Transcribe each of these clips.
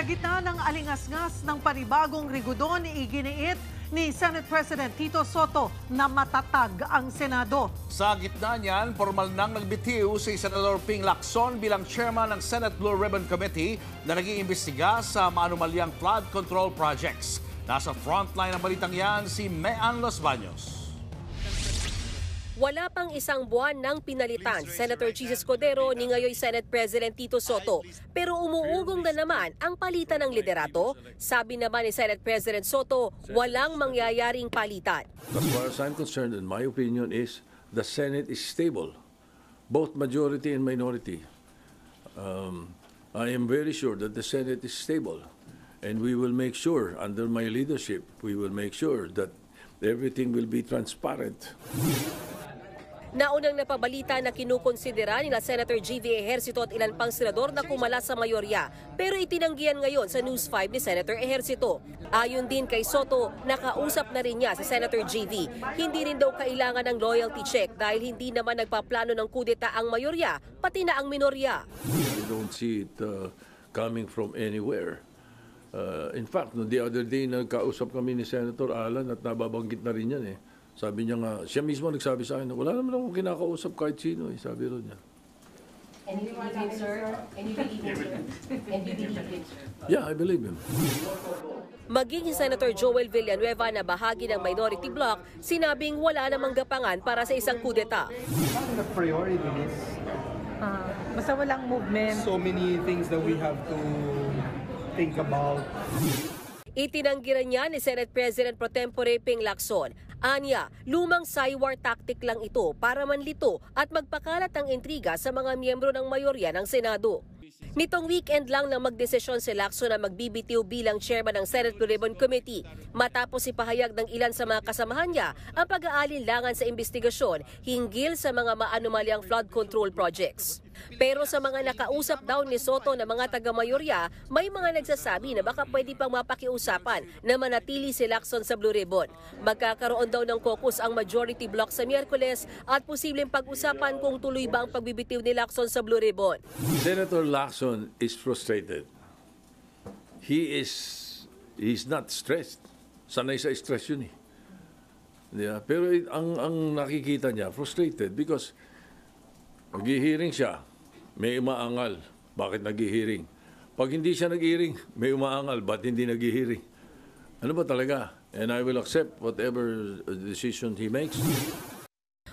Sa gitna ng alingasngas ng panibagong rigudon, iginiit ni Senate President Tito Soto na matatag ang Senado. Sa gitna niyan, formal nang nagbitiw si Senador Ping Lacson bilang chairman ng Senate Blue Ribbon Committee na nag-iimbestiga sa maanumalyang flood control projects. Nasa frontline ng balitang yan si Mean Los Baños. Wala pang isang buwan nang pinalitan si Senator Jesus Codero ni ngayoy Senate President Tito Soto. Pero umuugong na naman ang palitan ng liderato. Sabi naman ni Senate President Soto, walang mangyayaring palitan. As far as I'm concerned, in my opinion, is the Senate is stable, both majority and minority. I am very sure that the Senate is stable, and we will make sure, under my leadership, we will make sure that everything will be transparent. Naunang napabalita na kinukonsidera nila Senator G.V. Ejercito at ilan pang senador na kumala sa mayorya, pero itinanggihan ngayon sa News 5 ni Senator Ejercito. Ayon din kay Soto, nakausap na rin niya si Senator G.V. Hindi rin daw kailangan ng loyalty check dahil hindi naman nagpaplano ng kudeta ang mayorya, pati na ang minorya. I don't see it coming from anywhere. In fact, the other day nagkausap kami ni Senator Alan at nababanggit na rin yan eh. Sabi niya nga, siya mismo nagsabi sa akin, wala naman akong kinakausap kahit sino, sabi rin niya. And you believe him, sir? And you believe him, sir? And you believe him, sir? Yeah, I believe him. Maging si Senator Joel Villanueva na bahagi ng minority bloc, sinabing wala namang gapangan para sa isang kudeta. Not the priority is Basta walang movement. so many things that we have to think about. Itinanggiran niya ni Senate President Pro Tempore Ping Lacson. Anya, lumang saywar tactic lang ito para manlito at magpakalat ng intriga sa mga miyembro ng mayorya ng Senado. Nitong weekend lang nang magdesisyon si Lacson na magbibitiw bilang chairman ng Senate Blue Ribbon Committee matapos ipahayag ng ilan sa mga kasamahan niya ang pag-aalinlangan sa investigasyon hinggil sa mga maanumalyang flood control projects. Pero sa mga nakausap daw ni Soto na mga taga-mayorya, may mga nagsasabi na baka pwede pang mapakiusapan na manatili si Lacson sa Blue Ribbon. Magkakaroon daw ng caucus ang majority bloc sa Miyerkules at posibleng pag-usapan kung tuloy ba ang pagbibitiw ni Lacson sa Blue Ribbon. Senator Lacson is frustrated. He's not stressed. Sanay sa stress yun eh. Yeah. Pero ang nakikita niya, frustrated because nag-hearing siya, may umaangal. Bakit nag-hearing? Pag hindi siya nag-hearing, may umaangal. Ba't hindi nag-hearing? Ano ba talaga? And I will accept whatever decision he makes.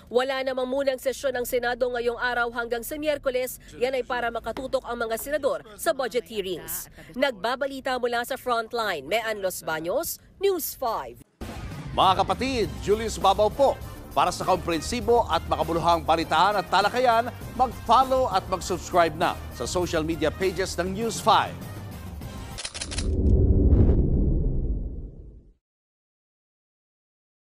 Wala namang munang sesyon ng Senado ngayong araw hanggang sa Miyerkules. Yan ay para makatutok ang mga senador sa budget hearings. Nagbabalita mula sa Frontline, Mean Los Baños, News 5. Mga kapatid, Julius Babaw po. Para sa komprehensibo at makabuluhang balitaan at talakayan, mag-follow at mag-subscribe na sa social media pages ng News 5.